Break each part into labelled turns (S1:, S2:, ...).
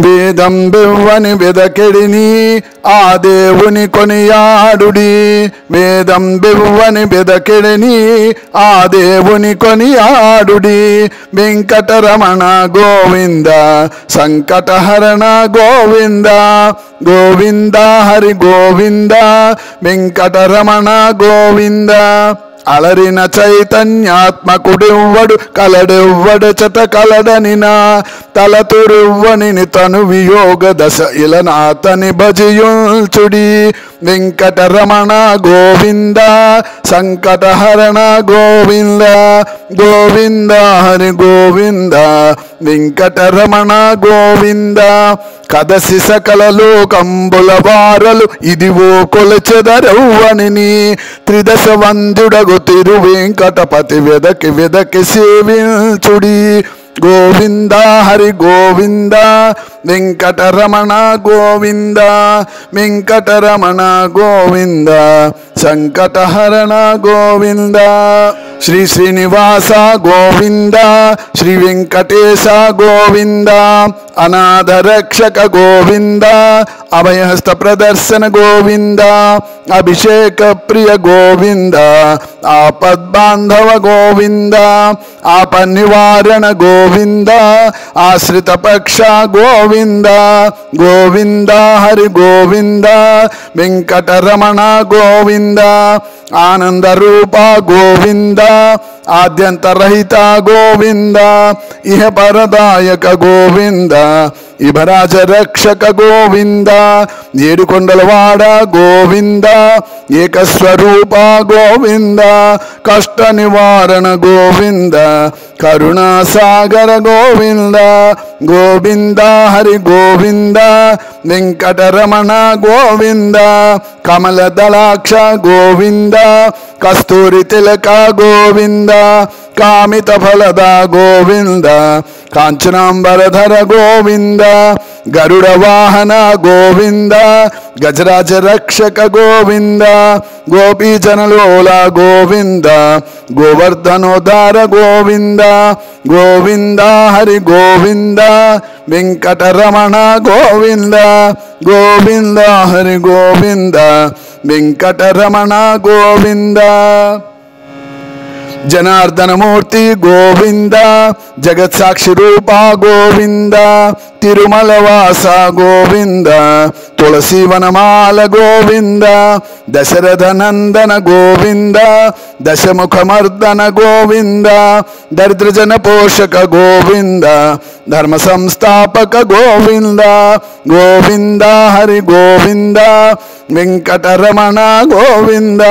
S1: వేదం బివ్వని వెదకెడిని ఆ దేవుని కొనియాడుడి. వేదం బివ్వని వెదకెడిని ఆ దేవుని కొనియాడుడి. వెంకటరమణ గోవింద సంకటహరణ గోవింద గోవింద హరి గోవింద వెంకటరమణ గోవింద. అలరిన చైతన్యాత్మకుడెవ్వడు కలడెవ్వడు చట కలడనినా తలతురువ్వని తను వియోగ దశ ఇలనాతని భజియుల్చుడి. వెంకటరమణ గోవింద సంకటహరణ గోవింద గోవింద హరి గోవింద వెంకటరమణ గోవింద. కదసి సకల లోకంబుల వారలు ఇదివో కొలచెదరవ్వని త్రిదశ వంద్యుడగు తిరు వెంకటపతి వెదకి వెదకి సేవించుడి. గోవింద హరి గోవింద వెంకటరమణ గోవింద వెంకటరమణ గోవింద సంకటహరణ గోవింద. శ్రీ శ్రీనివాస గోవింద శ్రీ వెంకటేశ గోవింద అనాథ రక్షక గోవింద అభయహస్త ప్రదర్శన గోవింద అభిషేక ప్రియ గోవింద ఆపద్బాంధవ గోవింద ఆపనివారణ గోవింద ఆశ్రిత పక్ష గోవింద గోవింద హరి గోవింద వెంకటరమణ గోవింద ఆనంద రూప గోవింద ఆద్యంతరహిత గోవింద ఇహ పరదాయక గోవింద ఇభరాజ రక్షక గోవింద ఏడుకొండలవాడ గోవింద ఏకస్వరూప గోవింద కష్ట నివారణ గోవింద కరుణాసాగర గోవింద గోవింద హరి గోవింద వెంకటరమణ గోవింద కమలదళాక్ష గోవింద కస్తూరి తిలక గోవింద కామిత ఫలద గోవింద కాంచనాంబరధర గోవింద గరుడ వాహన గోవింద గజరాజ రక్షక గోవింద గోపీజనలోల గోవింద గోవర్ధనోదార గోవింద గోవింద హరి గోవింద వెంకటరమణ గోవింద గోవింద హరి గోవింద వెంకటరమణ గోవింద. జనార్దనమూర్తి గోవింద జగత్సాక్షి రూప గోవింద తిరుమల వాస గోవింద తులసి వనమాల గోవింద దశరథ నందన గోవింద దశముఖమర్దన గోవింద దరిద్రజన పోషక గోవింద ధర్మ సంస్థాపక గోవింద గోవింద హరి గోవింద వెంకటరమణ గోవింద.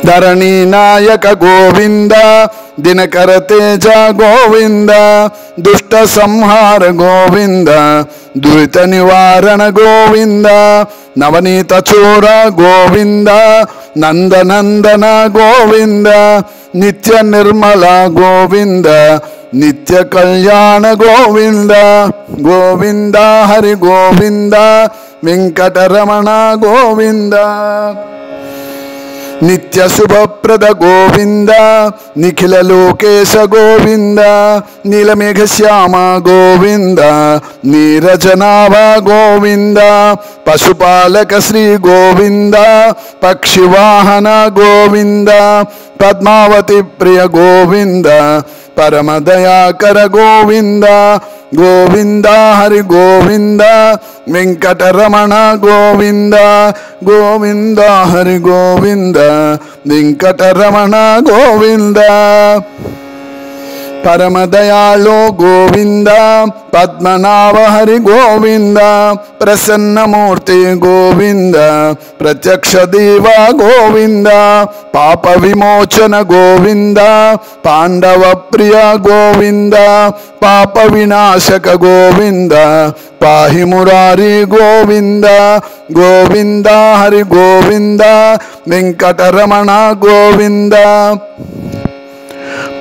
S1: ధరణి నాయక గోవింద దినకర తేజ గోవింద దుష్ట సంహార గోవింద దురిత నివారణ గోవింద నవనీత చోర గోవింద నందనందన గోవింద నిత్య నిర్మల గోవింద నిత్య కళ్యాణ గోవింద గోవింద హరి గోవింద వెంకటరమణ గోవింద. నిత్య శుభప్రద గోవింద నిఖిల లోకేశ గోవింద నీలమేఘ శ్యామ గోవింద నీరజనాభ గోవింద పశుపాలక శ్రీ గోవింద పక్షివాహన గోవింద పద్మావతి ప్రియ గోవింద పరమదయాకర గోవింద గోవింద హరి గోవింద వెంకటరమణ గోవింద గోవింద హరి గోవింద వెంకటరమణ గోవింద. పరమదయాళో గోవింద పద్మనాభ హరి గోవింద ప్రసన్నమూర్తి గోవింద ప్రత్యక్ష దేవ గోవింద పాప విమోచన గోవింద పాండవ ప్రియ గోవింద పాప వినాశక గోవింద పాహి మురారి గోవింద గోవింద హరి గోవింద వెంకటరమణ గోవింద.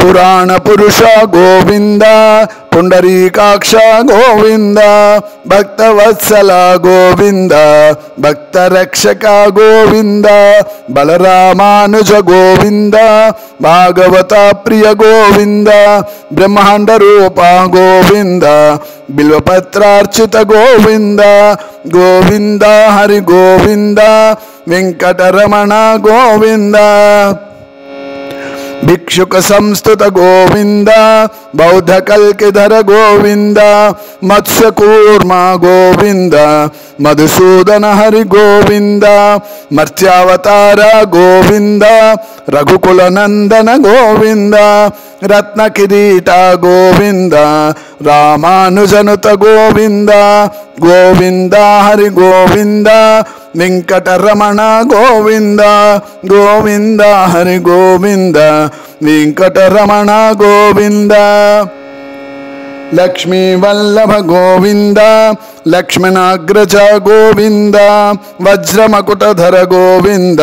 S1: పురాణ పురుష గోవింద పుండరీకాక్ష గోవింద భక్తవత్సల గోవింద భక్తరక్షక గోవింద బలరామానుజ గోవింద భాగవత ప్రియ గోవింద బ్రహ్మాండ రూప గోవింద బిల్వపత్రార్చిత గోవింద గోవింద హరి గోవింద వెంకటరమణ గోవింద भिक्षुक संस्तुत गोविंद बौद्ध कल्किधर गोविंद मत्स्य कूर्म गोविंद मधुसूदन हरि गोविंद मर्त्यावतार गोविंद रघुकुल नंदन गोविंद रत्न किरीट गोविंद रामानुजनुत गोविंद गोविंद हरि गोविंद वेंकटरमण गोविंद गोविंद हरि गोविंद वेंकटरमण गोविंद लक्ष्मी वल्लभ गोविंद लक्ष्मणाग्रज गोविंद वज्रमकुटधर गोविंद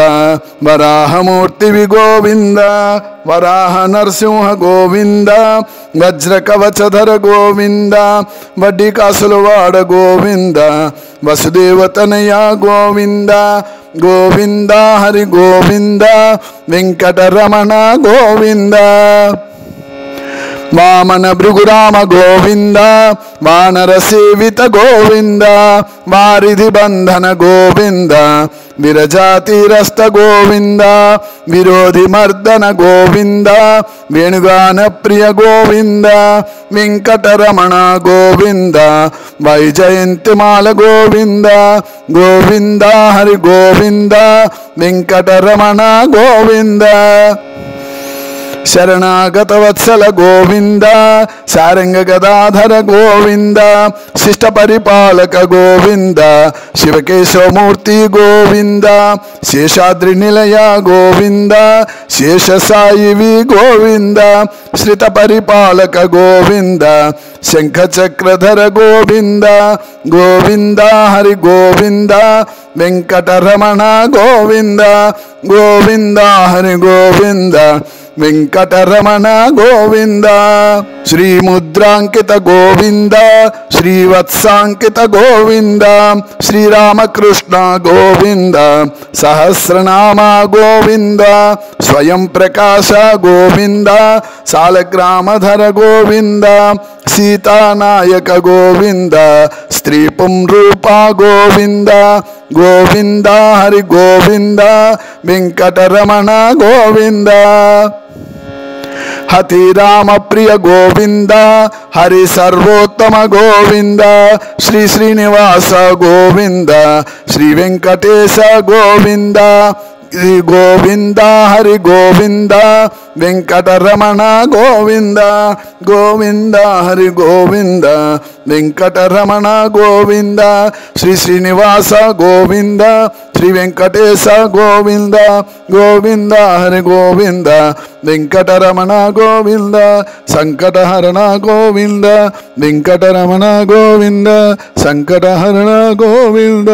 S1: वराहमूर्ति गोविंद वराह नरसिंह गोविंद वज्रकवचधर गोविंद वड्डिकासुलवाड गोविंद वसुदेवतनया गोविंद गोविंद हरि गोविंद वेंकटरमण गोविंद वामन भृगुराम गोविंद वानर सेवित गोविंद वारिधि बंधन गोविंद विरजातिरस्त गोविंद विरोधि मर्दन गोविंद वेणुगान प्रिय गोविंद वेंकटरमण गोविंद वैजयंतिमाल गोविंद गोविंद हरि गोविंद वेंकटरमण गोविंद शरणागत वत्सल गोविंद सारंग गदाधर गोविंद शिष्ट परिपालक गोविंद शिवकेशवमूर्ति गोविंद शेषाद्रि निलय गोविंद शेष सायिवी गोविंद श्रित परिपालक गोविंद शंख चक्रधर गोविंद गोविंद हरि गोविंद वेंकटरमण गोविंद गोविंद हरि गोविंद वेंकटरमण गोविंद श्री मुद्रांकित गोविंद श्रीवत्सांकित गोविंद श्रीरामकृष्ण गोविंद सहस्रनाम गोविंद स्वयं प्रकाश गोविंद सालग्रामधर गोविंद सीतानायक गोविंद स्त्री पुंरूपा गोविंद गोविंद हरि गोविंद वेंकटरमण गोविंद हति राम प्रिय गोविंद हरि सर्वोत्तम गोविंद श्री श्रीनिवास गोविंद श्री वेंकटेश गोविंद गोविंद हरि गोविंद वेंकटरमण गोविंद गोविंद हरि गोविंद वेंकटरमण गोविंद श्री श्रीनिवास गोविंद श्री वेंकटेश गोविंद गोविंद हरि गोविंद वेंकटरमण गोविंद संकटहरण गोविंद वेंकटरमण गोविंद संकटहरण गोविंद।